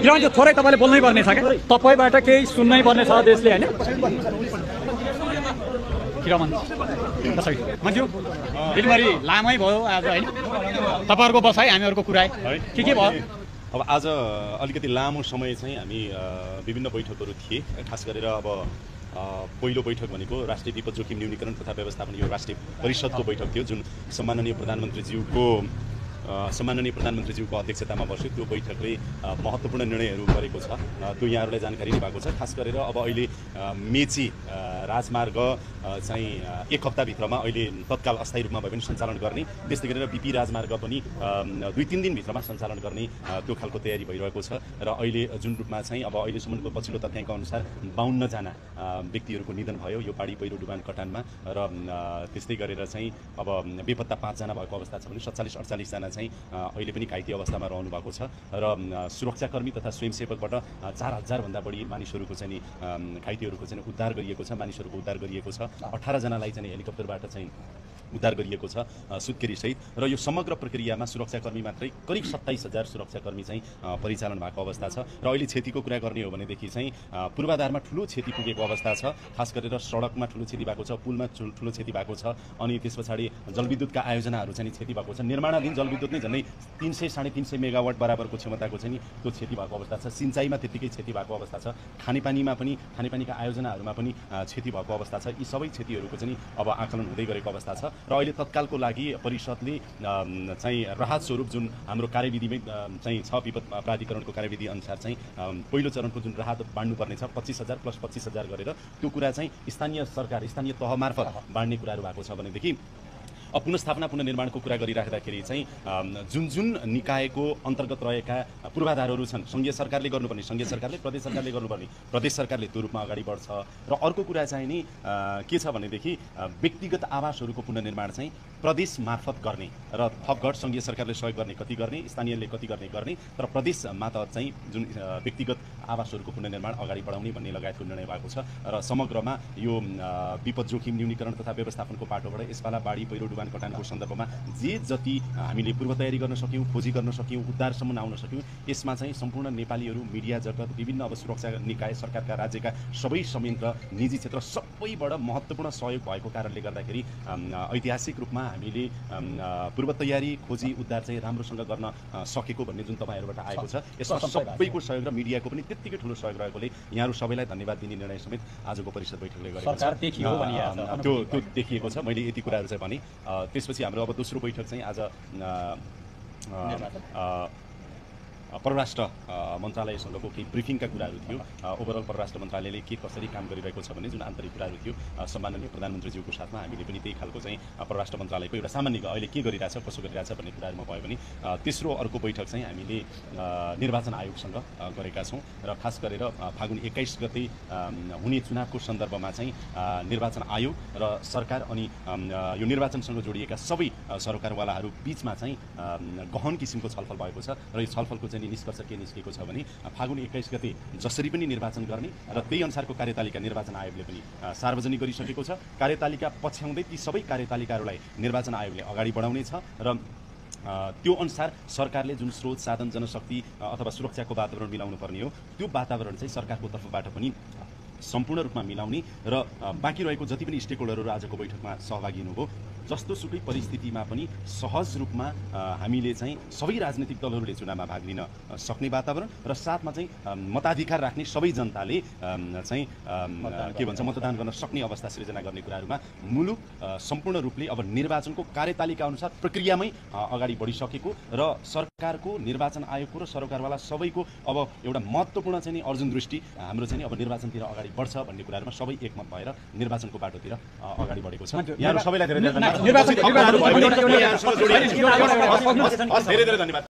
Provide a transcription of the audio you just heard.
किनभने त्यो थोरै तपाईँले बोल्नै पर्ने छ क्या, तपाईँबाट केही सुन्नै पर्ने छ देशले होइन। किरमन मान्छे दिनभरि लामै भयो आज होइन, तपाईँहरूको बसाइ हामीहरूको कुरा के भयो? अब आज अलिकति लामो समय चाहिँ हामी विभिन्न बैठकहरू थिए। खास गरेर अब पहिलो बैठक भनेको राष्ट्रिय विपद जोखिम न्यूनीकरण तथा व्यवस्थापन यो राष्ट्रिय परिषदको बैठक थियो, जुन सम्माननीय प्रधानमन्त्रीज्यूको अध्यक्षतामा बस्यो। त्यो बैठकले महत्त्वपूर्ण निर्णयहरू गरेको छ, त्यो यहाँहरूलाई जानकारी नै भएको छ। खास गरेर अब अहिले मेची राजमार्ग चाहिँ एक हप्ताभित्रमा अहिले तत्काल अस्थायी रूपमा भए पनि सञ्चालन गर्ने, त्यस्तै गरेर बिपी राजमार्ग पनि 2-3 दिनभित्रमा सञ्चालन गर्ने त्यो खालको तयारी भइरहेको छ। र अहिले जुन रूपमा चाहिँ अब अहिलेसम्मको पछिल्लो तथ्याङ्क अनुसार 52 जना व्यक्तिहरूको निधन भयो यो बाढी पहिरो डुबान कटानमा, र त्यस्तै गरेर चाहिँ अब बेपत्ता 5 जना भएको अवस्था छ भने 47-48 जना चाहिँ अहिले पनि घाइते अवस्थामा रहनु भएको छ। र सुरक्षाकर्मी तथा स्वयंसेवकबाट 4000 भन्दा बढी मानिसहरूको चाहिँ घाइतेहरूको चाहिँ उद्धार गरिएको छ, मानिसहरूको उद्धार गरिएको छ। 18 जनालाई चाहिँ हेलिकप्टरबाट चाहिँ उद्धार गरिएको छ सुत्केरी सहित। र यो समग्र प्रक्रियामा सुरक्षाकर्मी मात्रै करिब 27,000 सुरक्षाकर्मी चाहिँ परिचालन भएको अवस्था छ। र अहिले क्षतिको कुरा गर्ने हो भनेदेखि चाहिँ पूर्वाधारमा ठुलो क्षति पुगेको अवस्था छ। खास गरेर सडकमा ठुलो क्षति भएको छ, पुलमा ठुलो क्षति भएको छ, अनि त्यस पछाडि जलविद्युतका आयोजनाहरू चाहिँ क्षति भएको छ। निर्माणाधीन जलविद्युत नै झन्डै 300-350 मेगावाट बराबरको क्षमताको चाहिँ त्यो क्षति भएको अवस्था छ। सिँचाइमा त्यत्तिकै क्षति भएको अवस्था छ, खानेपानीका आयोजनाहरूमा पनि क्षति भएको अवस्था छ। यी सबै क्षतिहरूको चाहिँ अब आकलन हुँदै गरेको अवस्था छ। र अहिले तत्कालको लागि परिषदले चाहिँ राहत स्वरूप जुन हाम्रो कार्यविधिमै चाहिँ छ, विपद प्राधिकरणको कार्यविधि अनुसार चाहिँ पहिलो चरणको जुन राहत बाँड्नुपर्ने छ 25,000 + 25,000 गरेर, त्यो कुरा चाहिँ स्थानीय तह मार्फत बाँड्ने कुराहरू भएको छ। भनेदेखि पुनर्स्थापना पुनर्निर्माणको कुरा गरिराख्दाखेरि चाहिँ जुन निकायको अन्तर्गत रहेका पूर्वाधारहरू छन्, सङ्घीय सरकारले गर्नुपर्ने सङ्घीय सरकारले, प्रदेश सरकारले गर्नुपर्ने प्रदेश सरकारले त्यो रूपमा अगाडि बढ्छ। र अर्को कुरा चाहिँ नि के छ भनेदेखि व्यक्तिगत आवासहरूको पुनर्निर्माण चाहिँ प्रदेश मार्फत गर्ने र थपघट सङ्घीय सरकारले सहयोग गर्ने कति गर्ने, स्थानीयले कति गर्ने, तर प्रदेशमा त चाहिँ जुन व्यक्तिगत आवासहरूको पुनर्निर्माण अगाडि बढाउने भन्ने लगायतको निर्णय भएको छ। र समग्रमा यो विपद जोखिम न्यूनीकरण तथा व्यवस्थापनको पाटोबाट यसपाला बाढी पहिरो डुबान कटानको सन्दर्भमा जे जति हामीले पूर्व तयारी गर्न सक्यौँ, खोजी गर्न सक्यौँ, उद्धारसम्म आउन सक्यौँ, यसमा चाहिँ सम्पूर्ण नेपालीहरू, मिडिया जगत, विभिन्न अब सुरक्षा निकाय, सरकारका, राज्यका सबै संयन्त्र, निजी क्षेत्र सबैबाट महत्त्वपूर्ण सहयोग भएको कारणले गर्दाखेरि ऐतिहासिक रूपमा हामीले पूर्व तयारी, खोजी, उद्धार चाहिँ राम्रोसँग गर्न सकेको भन्ने जुन तपाईँहरूबाट आएको छ, यसमा सबैको सहयोग र मिडियाको पनि त्यत्तिकै ठुलो सहयोग रहेकोले यहाँहरू सबैलाई धन्यवाद दिने निर्णय समेत आजको परिषद बैठकले गरेको छ। त्यो देखिएको छ। मैले यति कुराहरू चाहिँ भने त्यसपछि हाम्रो अब दोस्रो बैठक चाहिँ आज परराष्ट्र मन्त्रालयसँगको केही ब्रिफिङका कुराहरू थियो। ओभरअल परराष्ट्र मन्त्रालयले के कसरी काम गरिरहेको छ भन्ने जुन आन्तरिक कुराहरू थियो, सम्माननीय प्रधानमन्त्रीज्यूको साथमा हामीले पनि त्यही खालको चाहिँ परराष्ट्र मन्त्रालयको एउटा सामान्य अहिले के गरिरहेछ, कसो गरिरहेछ भन्ने कुराहरूमा भयो भने तेस्रो अर्को बैठक चाहिँ हामीले निर्वाचन आयोगसँग गरेका छौँ। र खास गरेर फागुन 21 गते हुने चुनावको सन्दर्भमा चाहिँ निर्वाचन आयोग र सरकार अनि यो निर्वाचनसँग जोडिएका सबै सरकारवालाहरू बिचमा चाहिँ गहन किसिमको छलफल भएको छ। र यो छलफलको चाहिँ निष्कर्ष के निस्केको छ भने फागुन 21 गते जसरी पनि निर्वाचन गर्ने र त्यही अनुसारको कार्यतालिका निर्वाचन आयोगले पनि सार्वजनिक गरिसकेको छ। कार्यतालिका पछ्याउँदै ती सबै कार्यतालिकाहरूलाई निर्वाचन आयोगले अगाडि बढाउने छ। र त्यो अनुसार सरकारले जुन स्रोत, साधन, जनशक्ति अथवा सुरक्षाको वातावरण मिलाउनु पर्ने हो, त्यो वातावरण चाहिँ सरकारको तर्फबाट पनि सम्पूर्ण रूपमा मिलाउने र बाँकी रहेको जति पनि स्टेक होल्डरहरू आजको बैठकमा सहभागी हुनुभयो, जस्तो सुकै परिस्थितिमा पनि सहज रूपमा हामीले चाहिँ सबै राजनीतिक दलहरूले चुनावमा भाग लिन सक्ने वातावरण र साथमा चाहिँ मताधिकार राख्ने सबै जनताले चाहिँ के भन्छ मतदान गर्न सक्ने अवस्था सृजना गर्ने कुराहरूमा मुलुक सम्पूर्ण रूपले अब निर्वाचनको कार्यतालिका अनुसार प्रक्रियामै अगाडि बढिसकेको र सरकारको, निर्वाचन आयोगको र सरकारवाला सबैको अब एउटा महत्त्वपूर्ण चाहिँ अर्जुन दृष्टि हाम्रो चाहिँ अब निर्वाचनतिर अगाडि बढ्छ भन्ने कुराहरूमा सबै एकमत भएर निर्वाचनको बाटोतिर अगाडि बढेको छ। यहाँहरू सबैलाई धेरै धेरै धन्यवाद।